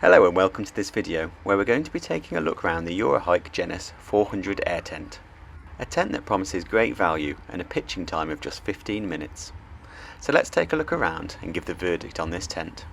Hello and welcome to this video where we're going to be taking a look around the Eurohike Genus 400 air tent. A tent that promises great value and a pitching time of just 15 minutes. So let's take a look around and give the verdict on this tent.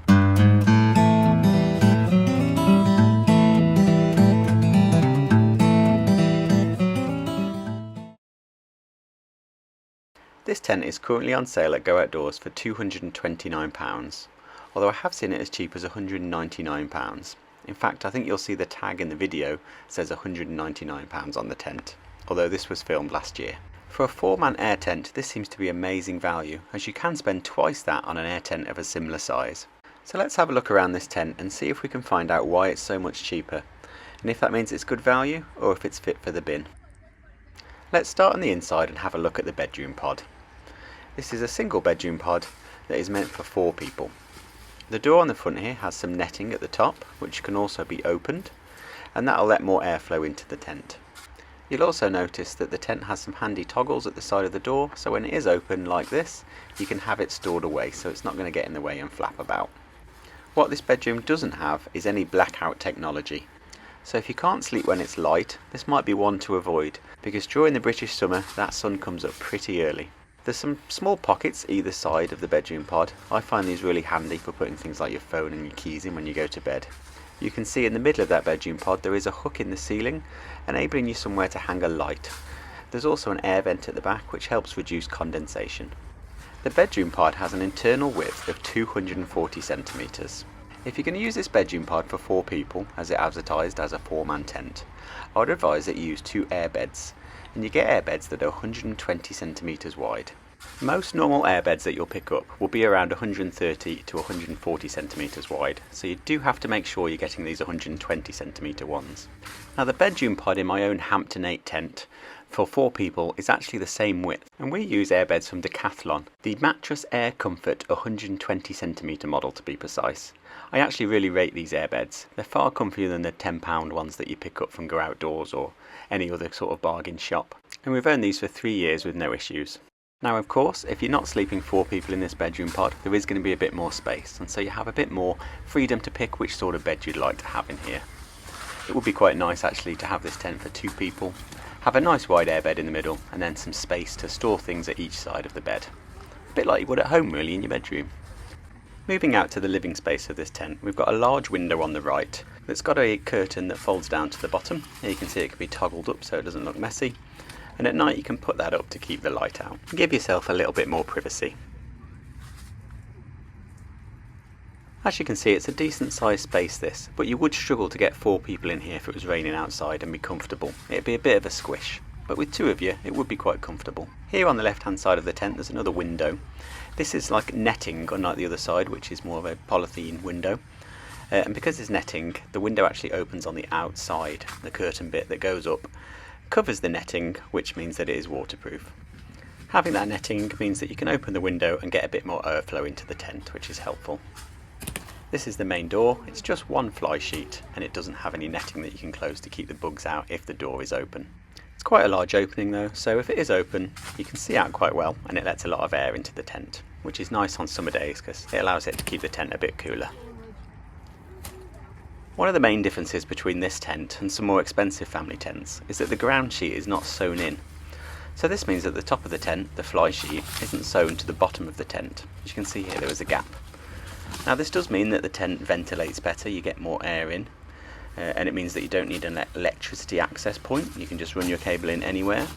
This tent is currently on sale at Go Outdoors for £229, although I have seen it as cheap as £199. In fact, I think you'll see the tag in the video says £199 on the tent, although this was filmed last year. For a 4-man air tent, this seems to be amazing value, as you can spend twice that on an air tent of a similar size. So let's have a look around this tent and see if we can find out why it's so much cheaper, and if that means it's good value or if it's fit for the bin. Let's start on the inside and have a look at the bedroom pod. This is a single bedroom pod that is meant for 4 people. The door on the front here has some netting at the top, which can also be opened, and that will let more airflow into the tent. You'll also notice that the tent has some handy toggles at the side of the door, so when it is open like this, you can have it stored away so it's not going to get in the way and flap about. What this bedroom doesn't have is any blackout technology. So if you can't sleep when it's light, this might be one to avoid, because during the British summer that sun comes up pretty early. There's some small pockets either side of the bedroom pod. I find these really handy for putting things like your phone and your keys in when you go to bed. You can see in the middle of that bedroom pod there is a hook in the ceiling, enabling you somewhere to hang a light. There's also an air vent at the back which helps reduce condensation. The bedroom pod has an internal width of 240 centimetres. If you're going to use this bedroom pod for 4 people, as it advertised as a 4-man tent, I would advise that you use 2 air beds, and you get air beds that are 120 centimetres wide. Most normal air beds that you'll pick up will be around 130 to 140 centimetres wide, so you do have to make sure you're getting these 120 centimetre ones. Now the bedroom pod in my own Hampton 8 tent for 4 people is actually the same width, and we use air beds from Decathlon, the Mattress Air Comfort 120 centimetre model to be precise. I actually really rate these air beds. They're far comfier than the £10 ones that you pick up from Go Outdoors or any other sort of bargain shop. And we've owned these for 3 years with no issues. Now of course, if you're not sleeping 4 people in this bedroom pod, there is going to be a bit more space, and so you have a bit more freedom to pick which sort of bed you'd like to have in here. It would be quite nice actually to have this tent for 2 people, have a nice wide air bed in the middle, and then some space to store things at each side of the bed. A bit like you would at home really in your bedroom. Moving out to the living space of this tent, we've got a large window on the right that's got a curtain that folds down to the bottom. Here you can see it can be toggled up so it doesn't look messy, and at night you can put that up to keep the light out and give yourself a little bit more privacy. As you can see, it's a decent sized space this, but you would struggle to get 4 people in here if it was raining outside and be comfortable. It'd be a bit of a squish, but with 2 of you it would be quite comfortable. Here on the left hand side of the tent there's another window. This is like netting, unlike the other side which is more of a polythene window. And because it's netting, the window actually opens on the outside. The curtain bit that goes up covers the netting, which means that it is waterproof. Having that netting means that you can open the window and get a bit more airflow into the tent, which is helpful. This is the main door. It's just one fly sheet and it doesn't have any netting that you can close to keep the bugs out if the door is open. It's quite a large opening though, so if it is open you can see out quite well, and it lets a lot of air into the tent, which is nice on summer days because it allows it to keep the tent a bit cooler. One of the main differences between this tent and some more expensive family tents is that the ground sheet is not sewn in. So this means that the top of the tent, the fly sheet, isn't sewn to the bottom of the tent. As you can see here there is a gap. Now this does mean that the tent ventilates better, you get more air in, and it means that you don't need an electricity access point, you can just run your cable in anywhere.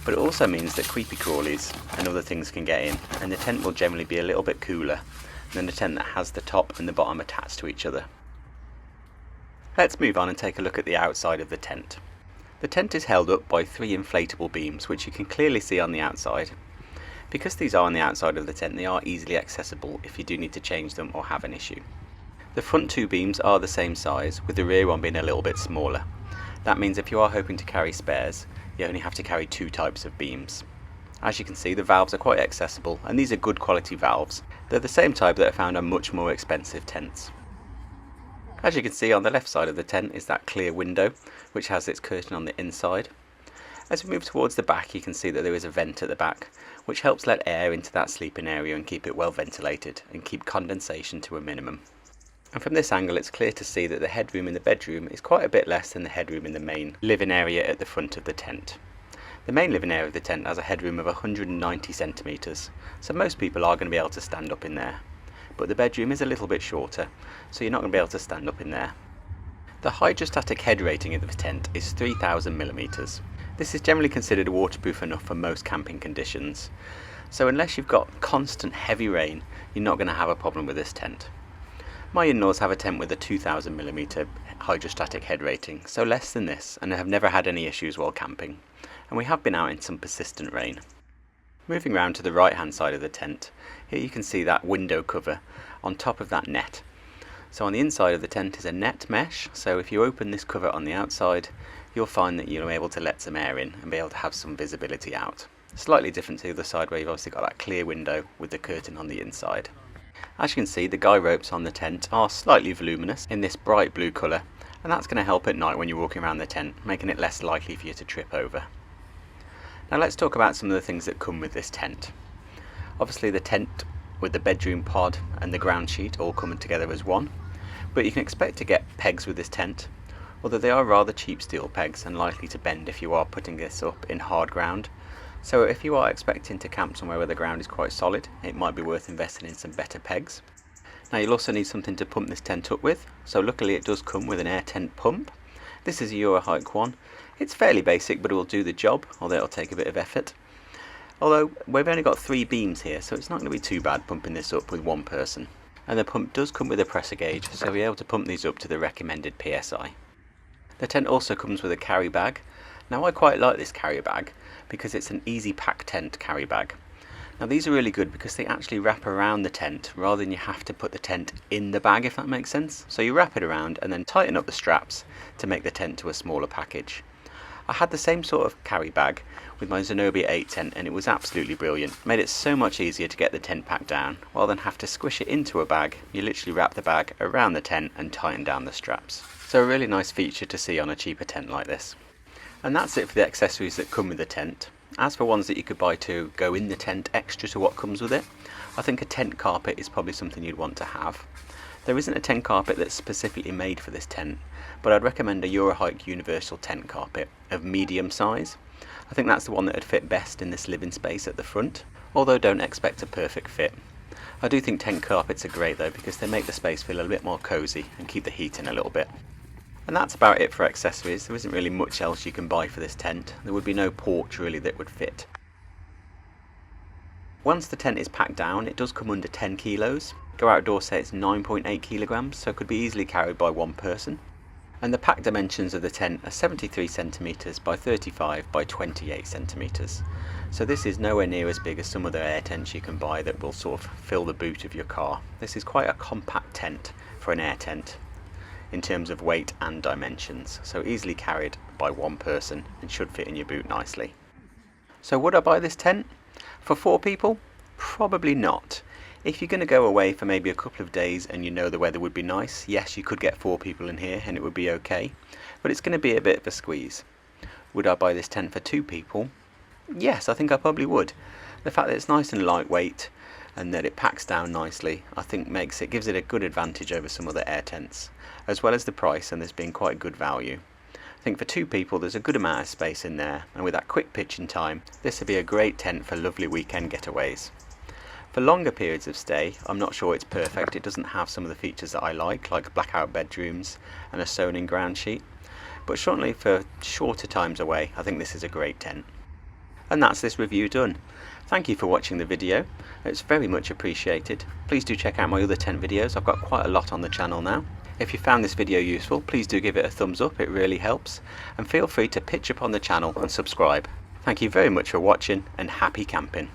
But it also means that creepy crawlies and other things can get in, and the tent will generally be a little bit cooler than a tent that has the top and the bottom attached to each other. Let's move on and take a look at the outside of the tent. The tent is held up by 3 inflatable beams, which you can clearly see on the outside. Because these are on the outside of the tent, they are easily accessible if you do need to change them or have an issue. The front 2 beams are the same size, with the rear one being a little bit smaller. That means if you are hoping to carry spares, you only have to carry 2 types of beams. As you can see, the valves are quite accessible, and these are good quality valves. They're the same type that are found on much more expensive tents. As you can see, on the left side of the tent is that clear window, which has its curtain on the inside. As we move towards the back, you can see that there is a vent at the back, which helps let air into that sleeping area and keep it well ventilated and keep condensation to a minimum. And from this angle it's clear to see that the headroom in the bedroom is quite a bit less than the headroom in the main living area at the front of the tent. The main living area of the tent has a headroom of 190 centimetres, so most people are going to be able to stand up in there. But the bedroom is a little bit shorter, so you're not going to be able to stand up in there. The hydrostatic head rating of the tent is 3000 millimetres. This is generally considered waterproof enough for most camping conditions, so unless you've got constant heavy rain, you're not going to have a problem with this tent. My in-laws have a tent with a 2000 millimetre hydrostatic head rating, so less than this, and have never had any issues while camping. And we have been out in some persistent rain. Moving round to the right hand side of the tent, here you can see that window cover on top of that net. So on the inside of the tent is a net mesh, so if you open this cover on the outside, you'll find that you'll be able to let some air in and be able to have some visibility out. Slightly different to the other side where you've obviously got that clear window with the curtain on the inside. As you can see, the guy ropes on the tent are slightly voluminous in this bright blue colour, and that's going to help at night when you're walking around the tent, making it less likely for you to trip over. Now let's talk about some of the things that come with this tent. Obviously the tent with the bedroom pod and the ground sheet all coming together as one, but you can expect to get pegs with this tent, although they are rather cheap steel pegs and likely to bend if you are putting this up in hard ground. So if you are expecting to camp somewhere where the ground is quite solid, it might be worth investing in some better pegs. Now you'll also need something to pump this tent up with, so luckily it does come with an air tent pump. This is a Eurohike one. It's fairly basic, but it will do the job, although it'll take a bit of effort. Although we've only got 3 beams here, so it's not going to be too bad pumping this up with one person. And the pump does come with a pressure gauge, so you'll be able to pump these up to the recommended PSI. The tent also comes with a carry bag. Now I quite like this carry bag because it's an easy pack tent carry bag. Now these are really good because they actually wrap around the tent rather than you have to put the tent in the bag, if that makes sense. So you wrap it around and then tighten up the straps to make the tent to a smaller package. I had the same sort of carry bag with my Zenobia 8 tent and it was absolutely brilliant. It made it so much easier to get the tent packed down rather than have to squish it into a bag. You literally wrap the bag around the tent and tighten down the straps. So a really nice feature to see on a cheaper tent like this. And that's it for the accessories that come with the tent. As for ones that you could buy to go in the tent extra to what comes with it, I think a tent carpet is probably something you'd want to have. There isn't a tent carpet that's specifically made for this tent, but I'd recommend a Eurohike universal tent carpet of medium size. I think that's the one that would fit best in this living space at the front, although don't expect a perfect fit. I do think tent carpets are great though because they make the space feel a little bit more cosy and keep the heat in a little bit. And that's about it for accessories. There isn't really much else you can buy for this tent. There would be no porch really that would fit. Once the tent is packed down, it does come under 10 kilos. Go Outdoor say it's 9.8 kilograms, so it could be easily carried by one person. And the pack dimensions of the tent are 73 centimeters by 35 by 28 centimeters. So this is nowhere near as big as some other air tents you can buy that will sort of fill the boot of your car. This is quite a compact tent for an air tent in terms of weight and dimensions, so easily carried by one person and should fit in your boot nicely. So would I buy this tent? For 4 people? Probably not. If you're going to go away for maybe a couple of days and you know the weather would be nice, yes, you could get 4 people in here and it would be okay, but it's going to be a bit of a squeeze. Would I buy this tent for 2 people? Yes, I think I probably would. The fact that it's nice and lightweight and that it packs down nicely, I think gives it a good advantage over some other air tents, as well as the price, and there's been quite good value. I think for 2 people there's a good amount of space in there, and with that quick pitching time, this would be a great tent for lovely weekend getaways. For longer periods of stay, I'm not sure it's perfect. It doesn't have some of the features that I like blackout bedrooms and a sewn-in ground sheet, but certainly for shorter times away, I think this is a great tent. And that's this review done. Thank you for watching the video, it's very much appreciated. Please do check out my other tent videos, I've got quite a lot on the channel now. If you found this video useful, please do give it a thumbs up, it really helps. And feel free to pitch up on the channel and subscribe. Thank you very much for watching and happy camping.